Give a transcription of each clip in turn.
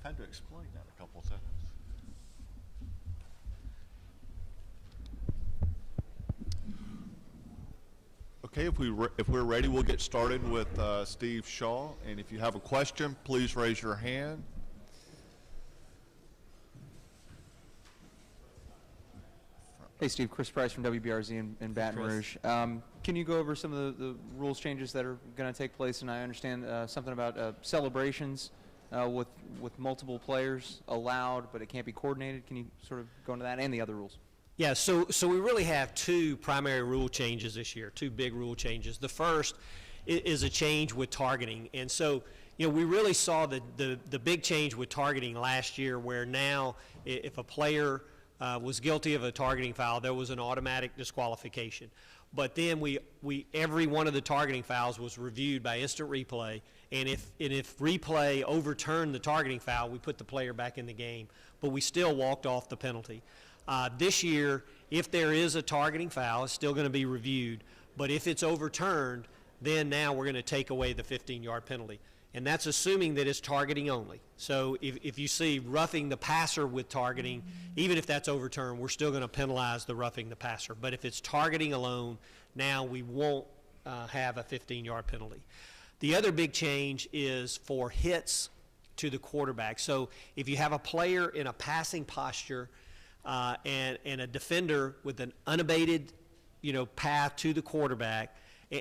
had to explain that a couple times. Okay, if we're ready, we'll get started with Steve Shaw. And if you have a question, please raise your hand. Hey, Steve. Chris Price from WBRZ in Baton Rouge. Can you go over some of the rules changes that are going to take place? And I understand something about celebrations with multiple players allowed, but it can't be coordinated. Can you sort of go into that and the other rules? Yeah, so we really have two primary rule changes this year, two big rule changes. The first is a change with targeting. And so, we really saw the big change with targeting last year, where now if a player was guilty of a targeting foul, there was an automatic disqualification. But then every one of the targeting fouls was reviewed by instant replay, and if replay overturned the targeting foul, we put the player back in the game, but we still walked off the penalty. This year, if there is a targeting foul, it's still going to be reviewed, but if it's overturned, then now we're going to take away the 15-yard penalty. And that's assuming that it's targeting only. So if you see roughing the passer with targeting, even if that's overturned, we're still going to penalize the roughing the passer. But if it's targeting alone, now we won't have a 15-yard penalty. The other big change is for hits to the quarterback. So if you have a player in a passing posture and a defender with an unabated, path to the quarterback,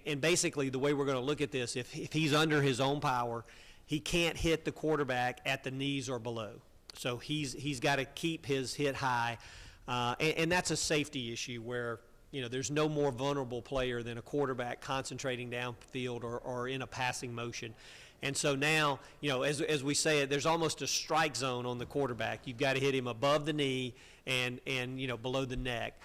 and basically the way we're going to look at this, if he's under his own power, he can't hit the quarterback at the knees or below. So he's got to keep his hit high, and that's a safety issue where there's no more vulnerable player than a quarterback concentrating downfield or in a passing motion. And so now, as we say it, there's almost a strike zone on the quarterback. You've got to hit him above the knee and below the neck.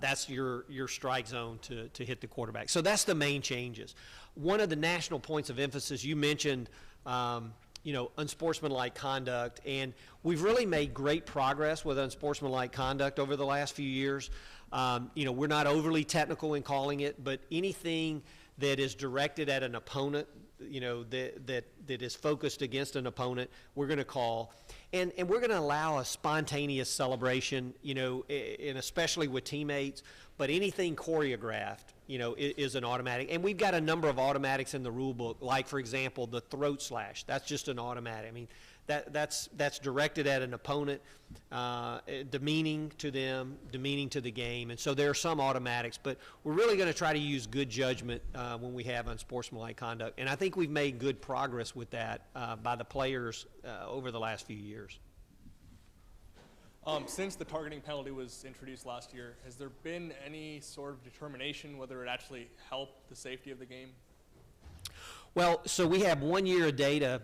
That's your strike zone to hit the quarterback. So that's the main changes. One of the national points of emphasis, you mentioned, unsportsmanlike conduct, and we've really made great progress with unsportsmanlike conduct over the last few years. We're not overly technical in calling it, but anything that is directed at an opponent, that is focused against an opponent, we're going to call. And we're going to allow a spontaneous celebration, and especially with teammates, but anything choreographed, is an automatic. And we've got a number of automatics in the rule book, like, for example, the throat slash. That's just an automatic. I mean, that's directed at an opponent, demeaning to them, demeaning to the game. And so there are some automatics, but we're really going to try to use good judgment when we have unsportsmanlike conduct. And I think we've made good progress with that by the players over the last few years. Since the targeting penalty was introduced last year, has there been any sort of determination whether it actually helped the safety of the game? Well, so we have 1 year of data,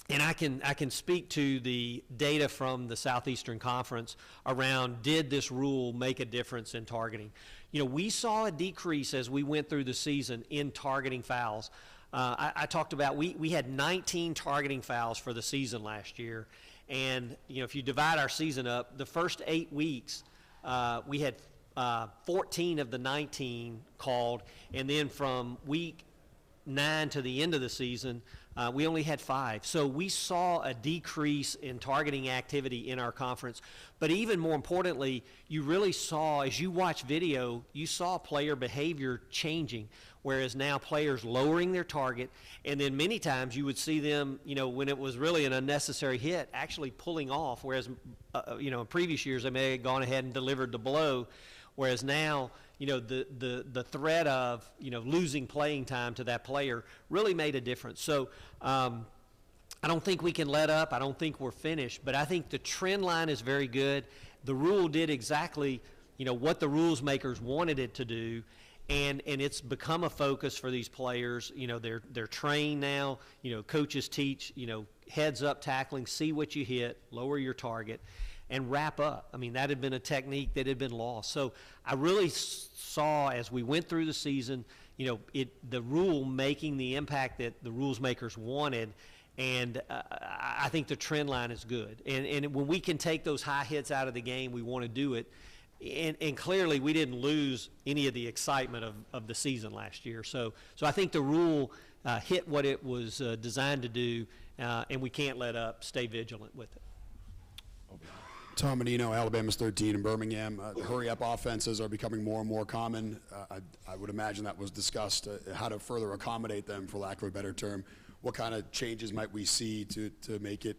and I can speak to the data from the Southeastern Conference around, did this rule make a difference in targeting? We saw a decrease as we went through the season in targeting fouls. I talked about we had 19 targeting fouls for the season last year. And, if you divide our season up, the first 8 weeks, we had 14 of the 19 called. And then from week 9 to the end of the season, we only had 5. So we saw a decrease in targeting activity in our conference. But even more importantly, you really saw, as you watch video, you saw player behavior changing, whereas now players lowering their target, and then many times you would see them, when it was really an unnecessary hit, actually pulling off, whereas, in previous years they may have gone ahead and delivered the blow, whereas now, the threat of, losing playing time to that player really made a difference. So I don't think we can let up. I don't think we're finished, but I think the trend line is very good. The rule did exactly, what the rules makers wanted it to do. And it's become a focus for these players. They're trained now. Coaches teach, heads up tackling, see what you hit, lower your target, and wrap up. I mean, that had been a technique that had been lost. So I really saw, as we went through the season, the rule making the impact that the rules makers wanted. And I think the trend line is good. And when we can take those high hits out of the game, we want to do it. And clearly we didn't lose any of the excitement of the season last year. So I think the rule hit what it was designed to do, and we can't let up. Stay vigilant with it. Tom Menino, Alabama's 13 in Birmingham. The hurry-up offenses are becoming more and more common. I would imagine that was discussed, how to further accommodate them, for lack of a better term. What kind of changes might we see to make it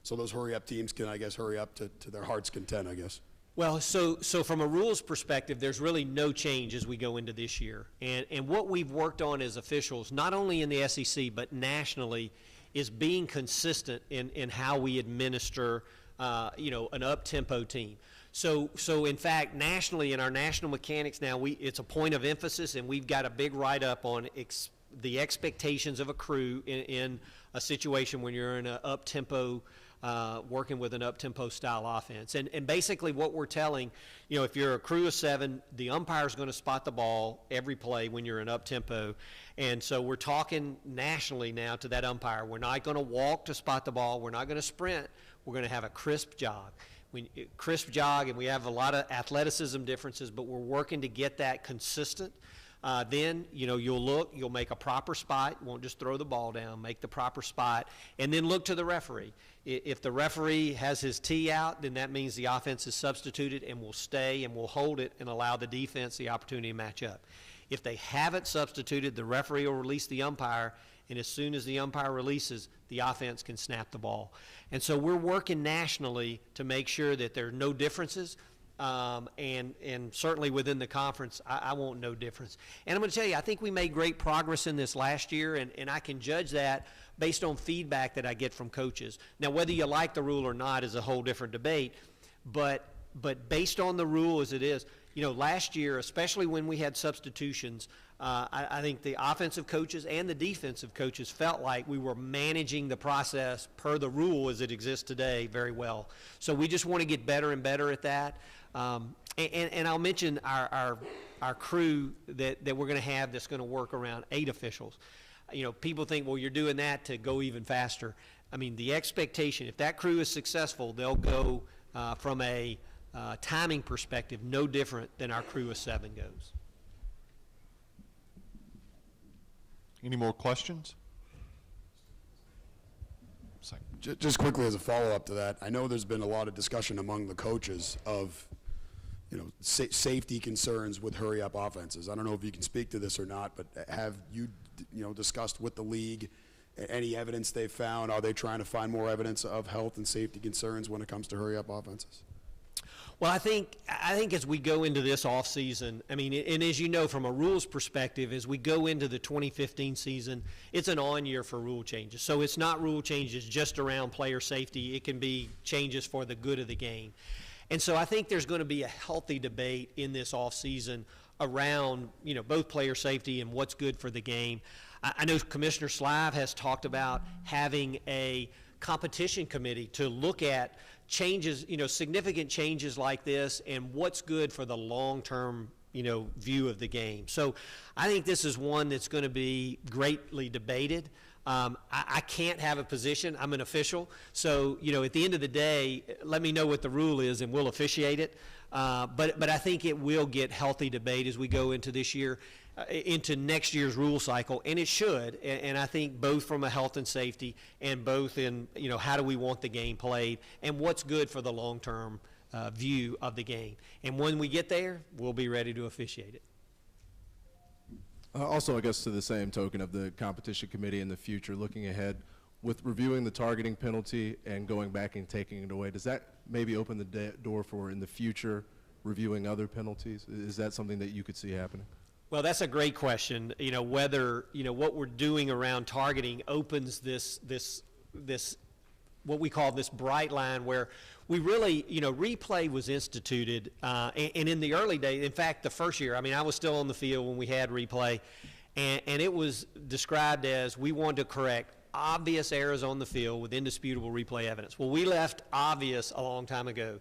so those hurry-up teams can, I guess, hurry up to their heart's content, I guess? Well, so from a rules perspective, there's really no change as we go into this year. And what we've worked on as officials, not only in the SEC but nationally, is being consistent in how we administer an up-tempo team. So in fact, nationally, in our national mechanics now, it's a point of emphasis, and we've got a big write-up on the expectations of a crew in a situation when you're in an up-tempo, working with an up-tempo style offense. And basically what we're telling, if you're a crew of 7, the umpire's going to spot the ball every play when you're in up-tempo. And so we're talking nationally now to that umpire. We're not going to walk to spot the ball. We're not going to sprint. We're going to have a crisp jog. And we have a lot of athleticism differences, but we're working to get that consistent. Then, you'll make a proper spot. You won't just throw the ball down. Make the proper spot, and then look to the referee. If the referee has his tee out, then that means the offense is substituted, and we'll stay and we'll hold it and allow the defense the opportunity to match up. If they haven't substituted, the referee will release the umpire, and as soon as the umpire releases, the offense can snap the ball. And so we're working nationally to make sure that there are no differences. And certainly within the conference, I want no difference. And I'm going to tell you, I think we made great progress in this last year, and I can judge that based on feedback that I get from coaches. Now, whether you like the rule or not is a whole different debate, but based on the rule as it is, last year, especially when we had substitutions, I think the offensive coaches and the defensive coaches felt like we were managing the process per the rule as it exists today very well. So we just want to get better and better at that. And I'll mention our crew that we're going to have that's going to work around 8 officials. People think, well, you're doing that to go even faster. I mean, the expectation, if that crew is successful, they'll go from a timing perspective no different than our crew of 7 goes. Any more questions? Just quickly as a follow-up to that, I know there's been a lot of discussion among the coaches of, safety concerns with hurry-up offenses. I don't know if you can speak to this or not, but have you, discussed with the league any evidence they've found? Are they trying to find more evidence of health and safety concerns when it comes to hurry-up offenses? Well, I think as we go into this off season, and as you know, from a rules perspective, as we go into the 2015 season, it's an on year for rule changes. So it's not rule changes just around player safety. It can be changes for the good of the game. And so I think there's going to be a healthy debate in this off season around, both player safety and what's good for the game. I know Commissioner Slive has talked about having a competition committee to look at changes, significant changes like this and what's good for the long-term, view of the game. So I think this is one that's going to be greatly debated. I can't have a position. I'm an official. So, at the end of the day, let me know what the rule is and we'll officiate it. But I think it will get healthy debate as we go into this year, into next year's rule cycle, and it should. And I think both from a health and safety and both in, how do we want the game played and what's good for the long-term view of the game. And when we get there, we'll be ready to officiate it. Also, I guess to the same token of the competition committee in the future, looking ahead with reviewing the targeting penalty and going back and taking it away, does that maybe open the door for in the future reviewing other penalties? Is that something that you could see happening? Well, that's a great question. Whether, what we're doing around targeting opens this what we call this bright line where we really, replay was instituted, and in the early days, in fact, the first year, I was still on the field when we had replay, and it was described as we wanted to correct obvious errors on the field with indisputable replay evidence. Well, we left obvious a long time ago.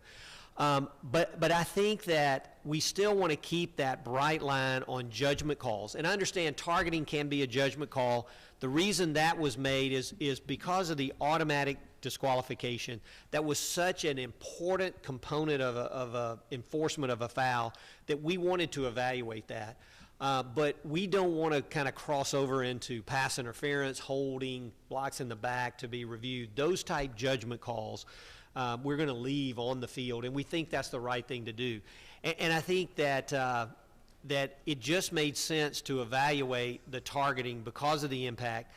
But I think that we still want to keep that bright line on judgment calls. And I understand targeting can be a judgment call. The reason that was made is because of the automatic disqualification. That was such an important component of enforcement of a foul that we wanted to evaluate that. But we don't want to kind of cross over into pass interference, holding, blocks in the back to be reviewed. Those type judgment calls we're going to leave on the field, and we think that's the right thing to do. And I think that that it just made sense to evaluate the targeting because of the impact.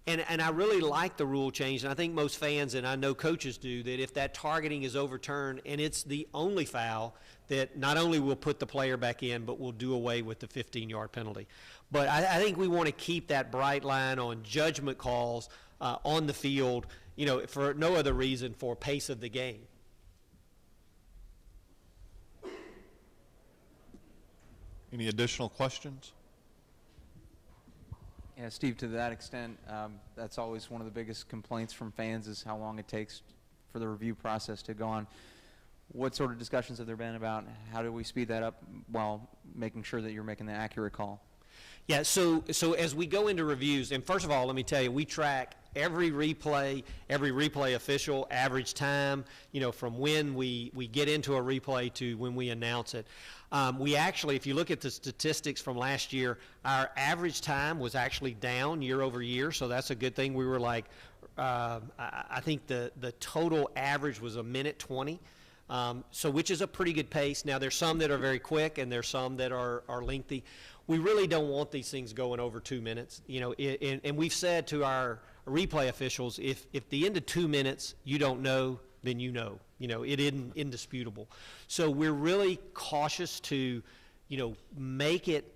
And I really like the rule change, and I think most fans, and I know coaches do, that if that targeting is overturned and it's the only foul, that not only will put the player back in, but will do away with the 15-yard penalty. But I think we want to keep that bright line on judgment calls on the field, you know, for no other reason, for pace of the game. Any additional questions? Yeah, Steve, to that extent, that's always one of the biggest complaints from fans is how long it takes for the review process to go on. What sort of discussions have there been about how do we speed that up while making sure that you're making the accurate call? Yeah, so as we go into reviews, and first of all, let me tell you, we track every replay official, average time, you know, from when we get into a replay to when we announce it. We actually, if you look at the statistics from last year, our average time was actually down year over year, so that's a good thing. We were like, I think the total average was 1:20. So which is a pretty good pace. Now there's some that are very quick and there's some that are lengthy. We really don't want these things going over 2 minutes, you know, and we've said to our replay officials, if the end of 2 minutes you don't know, then you know, it isn't indisputable. So we're really cautious to, you know, make it,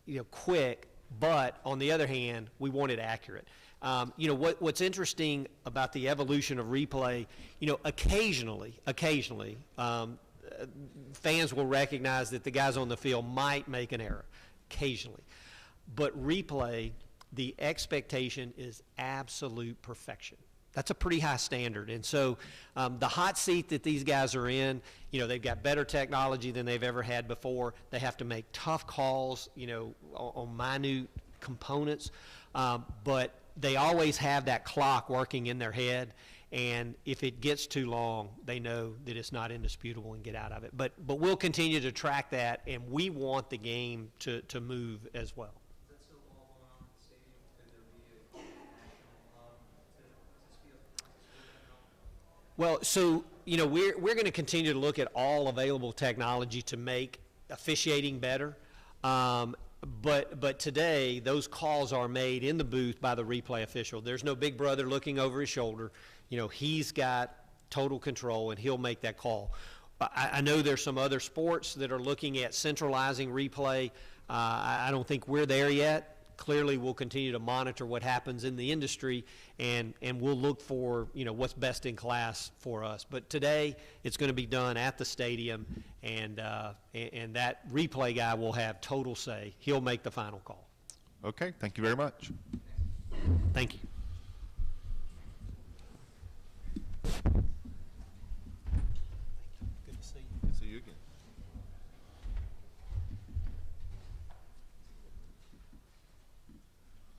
you know, quick, but on the other hand, we want it accurate. You know, what's interesting about the evolution of replay, you know, occasionally, fans will recognize that the guys on the field might make an error, occasionally. But replay, the expectation is absolute perfection. That's a pretty high standard. And so the hot seat that these guys are in, you know, they've got better technology than they've ever had before. They have to make tough calls, you know, on minute components. But they always have that clock working in their head, and if it gets too long, they know that it's not indisputable and get out of it. But we'll continue to track that, and we want the game to move as well. Is that still all going on in the stadium? Could there be a national hub to speed up the process? Well, so, you know, we're going to continue to look at all available technology to make officiating better. But today, those calls are made in the booth by the replay official. There's no big brother looking over his shoulder. You know, he's got total control, and he'll make that call. I know there's some other sports that are looking at centralizing replay. I don't think we're there yet. Clearly, we'll continue to monitor what happens in the industry, and we'll look for, you know, what's best in class for us. But today, it's going to be done at the stadium, and that replay guy will have total say. He'll make the final call. Okay, thank you very much. Thank you. Good to see you. See you again.